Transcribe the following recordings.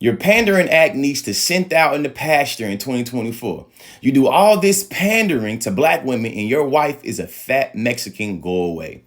Your pandering act needs to sent out in the pasture in 2024. You do all this pandering to black women and your wife is a fat Mexican go away.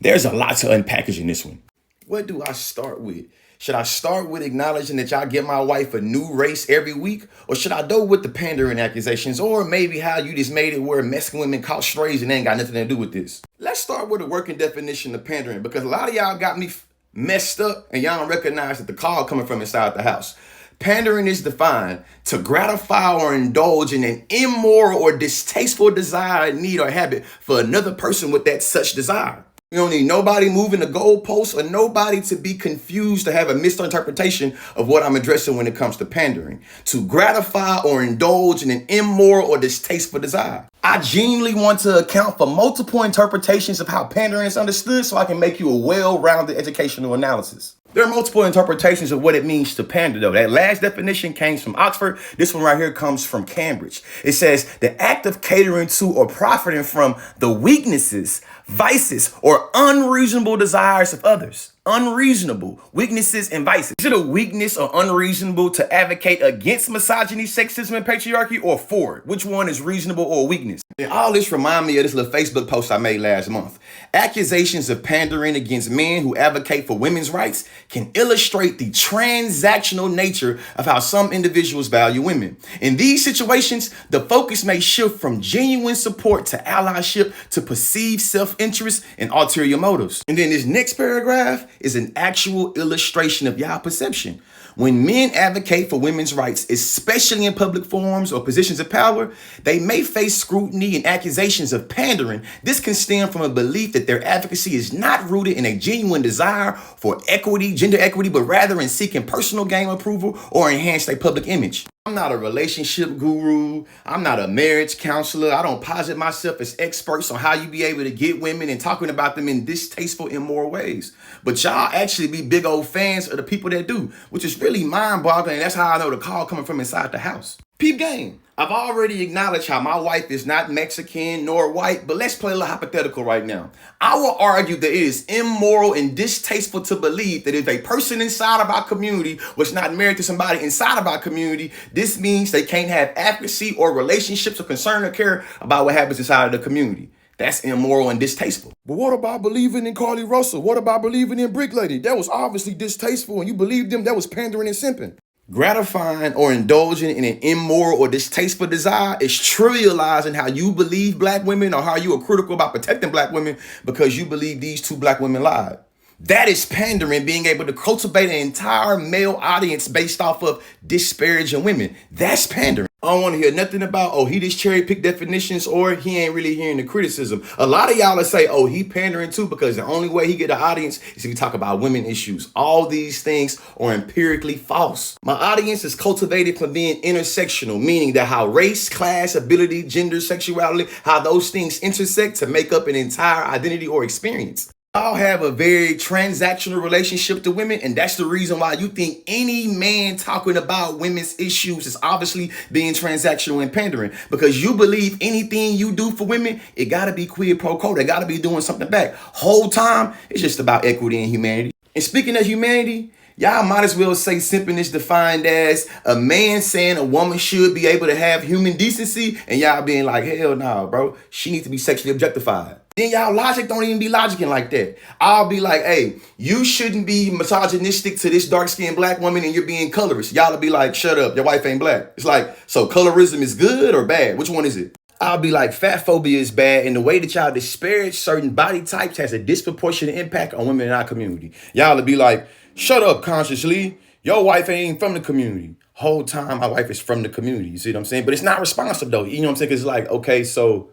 There's a lot to unpackage in this one. What do I start with? Should I start with acknowledging that y'all get my wife a new race every week? Or should I go with the pandering accusations? Or maybe how you just made it where Mexican women caught strays and ain't got nothing to do with this? Let's start with a working definition of pandering, because a lot of y'all got me messed up and y'all don't recognize that the call coming from inside the house. Pandering is defined to gratify or indulge in an immoral or distasteful desire, need, or habit for another person with that such desire. We don't need nobody moving the goalposts or nobody to be confused to have a misinterpretation of what I'm addressing when it comes to pandering. To gratify or indulge in an immoral or distasteful desire. I genuinely want to account for multiple interpretations of how pandering is understood so I can make you a well-rounded educational analysis. There are multiple interpretations of what it means to pander, though. That last definition came from Oxford. This one right here comes from Cambridge. It says the act of catering to or profiting from the weaknesses, vices, or unreasonable desires of others. Unreasonable weaknesses and vices. Is it a weakness or unreasonable to advocate against misogyny, sexism, and patriarchy, or for it? Which one is reasonable or a weakness? And all this remind me of this little Facebook post I made last month. Accusations of pandering against men who advocate for women's rights can illustrate the transactional nature of how some individuals value women. In these situations, the focus may shift from genuine support to allyship to perceived self-interest and ulterior motives. And then this next paragraph is an actual illustration of y'all perception. When men advocate for women's rights, especially in public forums or positions of power, they may face scrutiny and accusations of pandering. This can stem from a belief that their advocacy is not rooted in a genuine desire for equity, gender equity, but rather in seeking personal gain approval or enhance their public image. I'm not a relationship guru. I'm not a marriage counselor. I don't posit myself as experts on how you be able to get women and talking about them in distasteful, immoral ways. But y'all actually be big old fans of the people that do, which is really mind-boggling. And that's how I know the call coming from inside the house. Peep game. I've already acknowledged how my wife is not Mexican nor white, but let's play a little hypothetical right now. I will argue that it is immoral and distasteful to believe that if a person inside of our community was not married to somebody inside of our community, this means they can't have advocacy or relationships or concern or care about what happens inside of the community. That's immoral and distasteful. But what about believing in Carly Russell? What about believing in Brick Lady? That was obviously distasteful, and you believed them. That was pandering and simping. Gratifying or indulging in an immoral or distasteful desire is trivializing how you believe black women or how you are critical about protecting black women because you believe these two black women lied. That is pandering, being able to cultivate an entire male audience based off of disparaging women. That's pandering. I don't want to hear nothing about, oh, he just cherry pick definitions or he ain't really hearing the criticism. A lot of y'all will say, oh, he pandering too because the only way he get an audience is if he talk about women issues. All these things are empirically false. My audience is cultivated from being intersectional, meaning that how race, class, ability, gender, sexuality, how those things intersect to make up an entire identity or experience. Y'all have a very transactional relationship to women, and that's the reason why you think any man talking about women's issues is obviously being transactional and pandering, because you believe anything you do for women, it gotta be quid pro quo. They gotta be doing something back. Whole time, it's just about equity and humanity. And speaking of humanity, y'all might as well say simping is defined as a man saying a woman should be able to have human decency, and y'all being like, hell no, bro, she needs to be sexually objectified. Then y'all logic don't even be logicking like that. I'll be like, hey, you shouldn't be misogynistic to this dark-skinned black woman and you're being colorist. Y'all will be like, shut up, your wife ain't black. It's like, so colorism is good or bad? Which one is it? I'll be like, fat phobia is bad, and the way that y'all disparage certain body types has a disproportionate impact on women in our community. Y'all will be like, shut up consciously, your wife ain't from the community. Whole time my wife is from the community, you see what I'm saying? But it's not responsive though, you know what I'm saying? 'Cause it's like, okay, so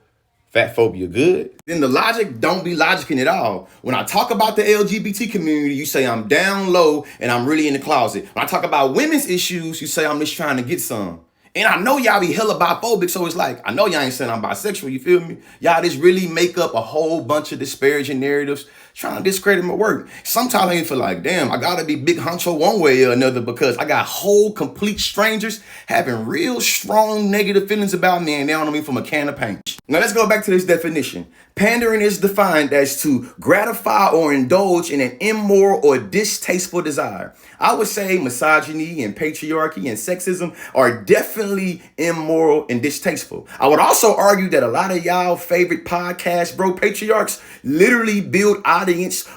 fat phobia good? Then the logic don't be logicking at all. When I talk about the LGBT community, you say I'm down low and I'm really in the closet. When I talk about women's issues, you say I'm just trying to get some. And I know y'all be hella biphobic, so it's like, I know y'all ain't saying I'm bisexual, you feel me? Y'all just really make up a whole bunch of disparaging narratives trying to discredit my work. Sometimes I feel like, damn, I gotta be big honcho one way or another because I got whole complete strangers having real strong negative feelings about me and they don't know me from a can of paint. Now let's go back to this definition. Pandering is defined as to gratify or indulge in an immoral or distasteful desire. I would say misogyny and patriarchy and sexism are definitely immoral and distasteful. I would also argue that a lot of y'all favorite podcast bro patriarchs literally build audience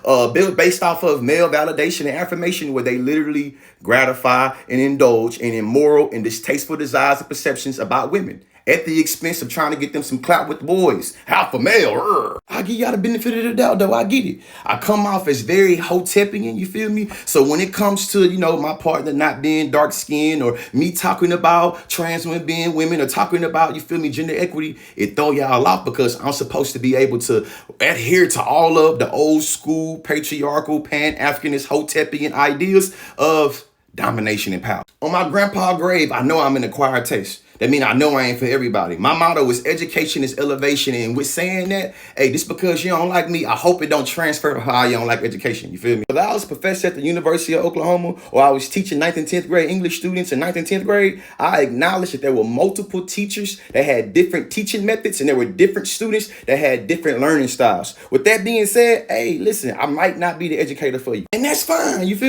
built based off of male validation and affirmation, where they literally gratify and indulge in immoral and distasteful desires and perceptions about women at the expense of trying to get them some clout with the boys. Alpha male. I give y'all the benefit of the doubt, though. I get it. I come off as very hotepian, you feel me? So when it comes to, my partner not being dark skinned, or me talking about trans women being women, or talking about, you feel me, gender equity, it throw y'all off because I'm supposed to be able to adhere to all of the old school patriarchal pan-Africanist hotepian ideas of domination and power. On my grandpa's grave, I know I'm an acquired taste. That means I know I ain't for everybody. My motto is education is elevation. And with saying that, hey, just because you don't like me, I hope it don't transfer to how you don't like education. You feel me? Whether I was a professor at the University of Oklahoma or I was teaching 9th and 10th grade English students in 9th and 10th grade, I acknowledge that there were multiple teachers that had different teaching methods and there were different students that had different learning styles. With that being said, hey, listen, I might not be the educator for you. And that's fine. You feel me?